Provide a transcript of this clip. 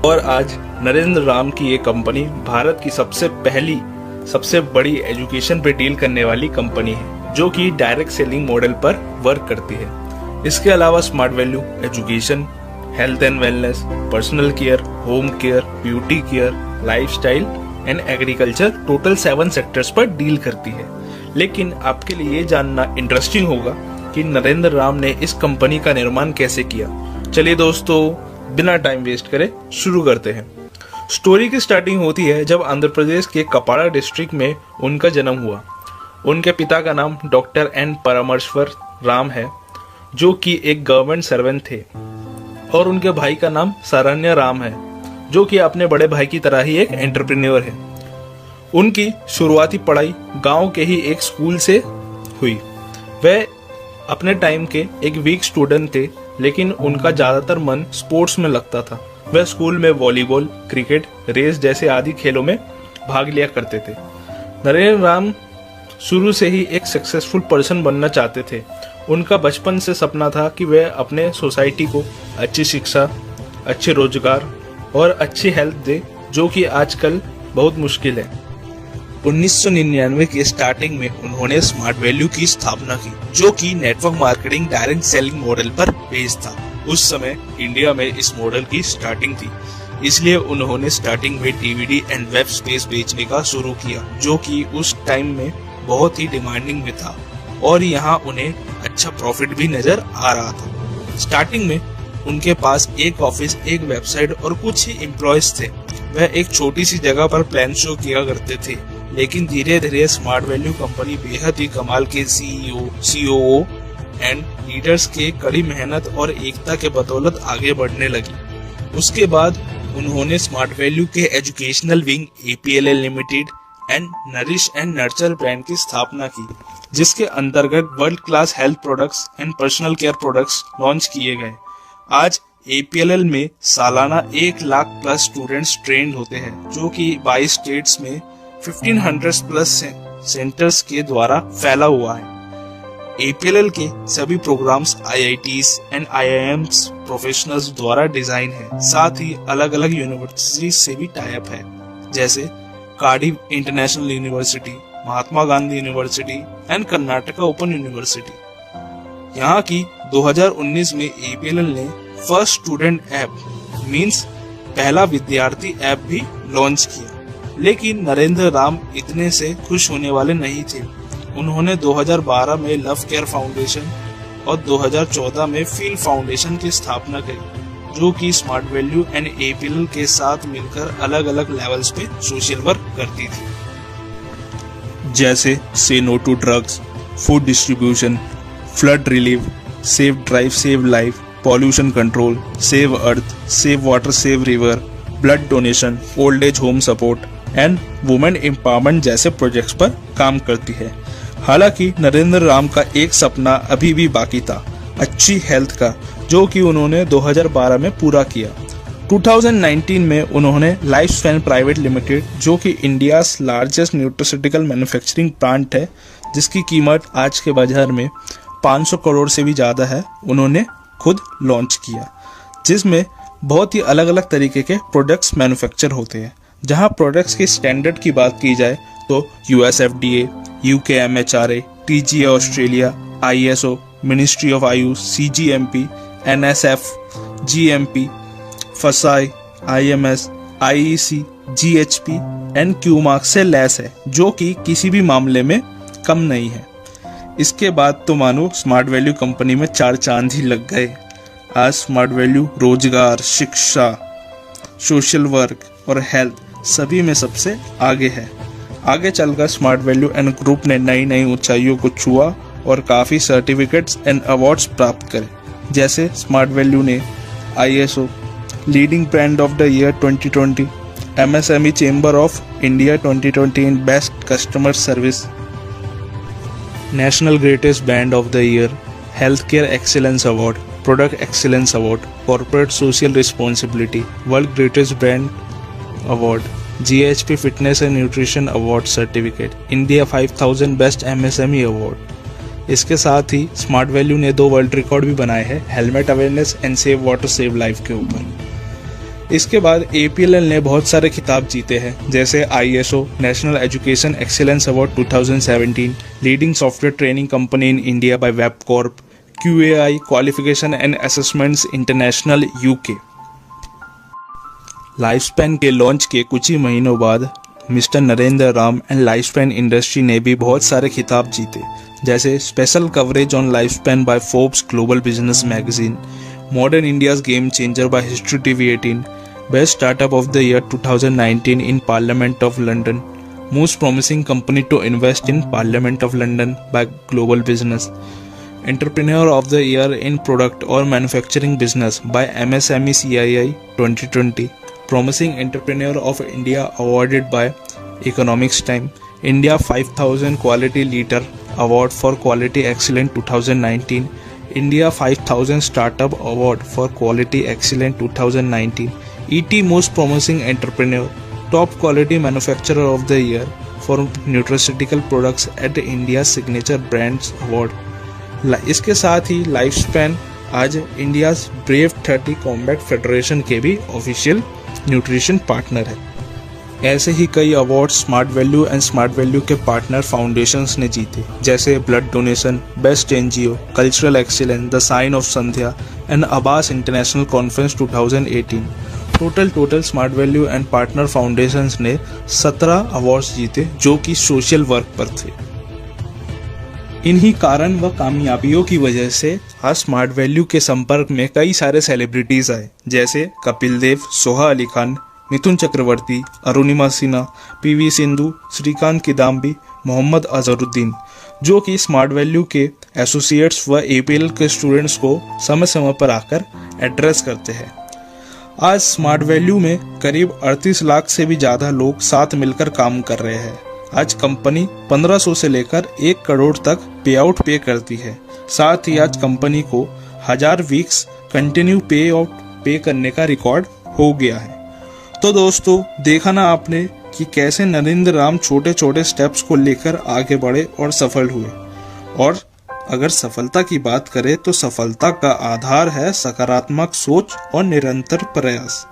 और आज नरेंद्र राम की ये कंपनी भारत की सबसे बड़ी एजुकेशन पे डील करने वाली कंपनी है, जो कि डायरेक्ट सेलिंग मॉडल पर वर्क करती है। इसके अलावा smart value education, health and wellness, personal care, home care, beauty care, lifestyle and agriculture, total 7 sectors पर डील करती है। लेकिन आपके लिए ये जानना इंटरेस्टिंग होगा कि नरेंद्र राम ने इस कंपनी का निर्माण कैसे किया। चलिए दोस्तों, बिना टाइम वेस्ट करे शुरू करते हैं। स्टोरी की स्टार्टिंग होती है जब आंध्र प्रदेश के कपाड़ा डिस्ट्रिक्ट में उनका जन्म हुआ। उनके पिता का नाम डॉक्टर एन परमेश्वर राम है, जो कि एक गवर्नमेंट सर्वेंट थे, और उनके भाई का नाम सारण्य राम है, जो कि अपने बड़े भाई की तरह ही एक एंटरप्रेन्योर है। उनकी शुरुआती पढ़ाई गांव के ही एक स्कूल से हुई। वह अपने टाइम के एक वीक स्टूडेंट थे, लेकिन उनका ज्यादातर मन स्पोर्ट्स में लगता था। वह स्कूल में वॉलीबॉल, क्रिकेट, रेस जैसे आदि खेलों में भाग लिया करते थे। नरेंद्र राम शुरू से ही एक सक्सेसफुल पर्सन बनना चाहते थे। उनका बचपन से सपना था कि वह अपने सोसाइटी को अच्छी शिक्षा, अच्छे रोजगार और अच्छी हेल्थ दे, जो कि आजकल बहुत मुश्किल है। 1999 के स्टार्टिंग में उन्होंने स्मार्ट वैल्यू की स्थापना की, जो कि network marketing direct selling model पर बेस्ड था। उस समय इंडिया में इस मॉडल की स्टार्टिंग थी, इसलिए उन्होंने स्टार्टिंग में डीवीडी एंड वेब स्पेस बेचने का शुरू किया, जो कि उस टाइम में बहुत ही डिमांडिंग में था और यहाँ उन्हें अच्छा प्रॉफिट भी नजर आ रहा था। स्टार्टिंग में उनके पास एक ऑफिस, एक वेबसाइट और कुछ ही एम्प्लॉयज थे। वह एक छोटी सी जगह पर प्लान शो किया करते थे, लेकिन धीरे धीरे स्मार्ट वैल्यू कंपनी बेहद ही कमाल के सीईओ, सीओओ एंड लीडर्स के कड़ी मेहनत और एकता के बदौलत आगे बढ़ने लगी। उसके बाद उन्होंने स्मार्ट वैल्यू के educational wing APLL limited and nourish and nurture brand की स्थापना की, जिसके अंतर्गत world class health products and personal care products launch किए गए। आज APLL में सालाना 1 लाख प्लस स्टूडेंट्स ट्रेंड होते हैं, जो कि 22 स्टेट्स में 1500 प्लस सेंटर्स के द्वारा फैला हुआ है। APLL के सभी programs IITs and IIMs professionals द्वारा डिजाइन है। साथ ही अलग अलग यूनिवर्सिटी से भी टाई अप है, जैसे Cardiff international university, Mahatma Gandhi university and Karnataka open university. यहाँ की 2019 में APLL ने फर्स्ट स्टूडेंट ऐप मींस पहला विद्यार्थी ऐप भी लॉन्च किया। लेकिन नरेंद्र राम इतने से खुश होने वाले नहीं थे। उन्होंने 2012 में लव केयर फाउंडेशन और 2014 में फील फाउंडेशन की स्थापना करी, जो कि स्मार्ट वैल्यू एंड APLL के साथ मिलकर अलग अलग लेवल्स पे सोशल वर्क करती थी, जैसे से no to drugs, food distribution, flood relief, save drive save life, pollution control, save earth, save water save river, blood donation, old age home support and women empowerment जैसे projects पर काम करती है। हालांकि नरेंद्र राम का एक सपना अभी भी बाकी था, अच्छी हेल्थ का, जो कि उन्होंने 2012 में पूरा किया। 2019 में उन्होंने लाइफ स्पैन प्राइवेट लिमिटेड, जो कि India largest nutraceutical manufacturing plant है, जिसकी कीमत आज के बाजार में 500 करोड़ से भी ज्यादा है, उन्होंने खुद लॉन्च किया, जिसमें बहुत ही अलग अलग तरीके के प्रोडक्ट्स मैन्युफैक्चर होते हैं। जहां प्रोडक्ट्स की स्टैंडर्ड की बात की जाए तो US FDA, UK MHRA, TGA Australia, ISO, ministry of Ayush, CGMP, NSF, GMP, FSSAI, IMS, IEC, GHP and QMark से लैस है, जो कि किसी भी मामले में कम नहीं है। इसके बाद तो मानो स्मार्ट वैल्यू कंपनी में 4 चांद ही लग गए। आज स्मार्ट वैल्यू रोजगार, शिक्षा, सोशल वर्क और हेल्थ सभी में सबसे आगे है। आगे चलकर स्मार्ट वैल्यू एंड ग्रुप ने नई नई ऊंचाइयों को छुआ और काफ़ी सर्टिफिकेट्स एंड अवार्ड्स प्राप्त करे, जैसे स्मार्ट वैल्यू ने ISO leading brand of the year 2020, MSME chamber of India 2020 in best customer service, national greatest brand of the year, health care excellence award, product excellence award, corporate social responsibility, world greatest brand award, GHP fitness and nutrition award certificate, India 5000 best MSME award. इसके साथ ही smart value ने 2 world record भी बनाए हैं helmet awareness and save water save life के ऊपर। इसके बाद APLL ने बहुत सारे खिताब जीते हैं, जैसे ISO national education excellence award 2017, leading software training company in India by Web Corp, QAI qualification and assessments international UK। Lifespan के लॉन्च के कुछ ही महीनों बाद mister Narendra Ram and Lifespan industry ने भी बहुत सारे खिताब जीते, जैसे special coverage on Lifespan by Forbes global business magazine, modern India's game changer by History TV 18, best startup of the year 2019 in Parliament of London, most promising company to invest in Parliament of London by global business, entrepreneur of the year in product और manufacturing business by MSME CII 2020, promising entrepreneur of India awarded by Economics Time, India 5000 quality leader award for quality excellent 2019, India 5000 Startup Award for Quality Excellence 2019, ET Most Promising Entrepreneur, Top Quality Manufacturer of the Year for Nutraceutical Products at India Signature Brands Award। इसके साथ ही Lifespan आज India Brave 30 combat federation के भी official nutrition partner है। ऐसे ही कई award Smart Value and Smart Value के पार्टनर फाउंडेशंस ने जीते, जैसे blood donation, best NGO, cultural excellence, the sign of Sandhya and Abbas international conference 2018। Total Smart Value and partner foundations ने 17 अवार्ड्स जीते जो कि सोशल वर्क पर थे। इन्हीं कारण व कामयाबियों की वजह से आज स्मार्ट वैल्यू के संपर्क में कई सारे सेलिब्रिटीज आए, जैसे कपिल देव, सोहा अली खान, मिथुन चक्रवर्ती, अरुणिमा सिन्हा, PV सिंधु, श्रीकांत किदाम्बी, मोहम्मद अजहरुद्दीन, जो कि स्मार्ट वैल्यू के एसोसिएट्स व APL के स्टूडेंट्स को समय समय पर आकर एड्रेस करते हैं। आज स्मार्ट वैल्यू में करीब 38 लाख से भी ज़्यादा लोग साथ मिलकर काम कर रहे हैं। आज कंपनी 1500 से लेकर 1 करोड़ तक पे आउट पे करती है। साथ ही आज कंपनी को 1000 वीक्स कंटिन्यू पे आउट पे करने का रिकॉर्ड हो गया है। तो दोस्तों, देखा ना आपने कि कैसे नरेंद्र राम छोटे छोटे स्टेप्स को लेकर आगे बढ़े और सफल हुए। और अगर सफलता की बात करें तो सफलता का आधार है सकारात्मक सोच और निरंतर प्रयास।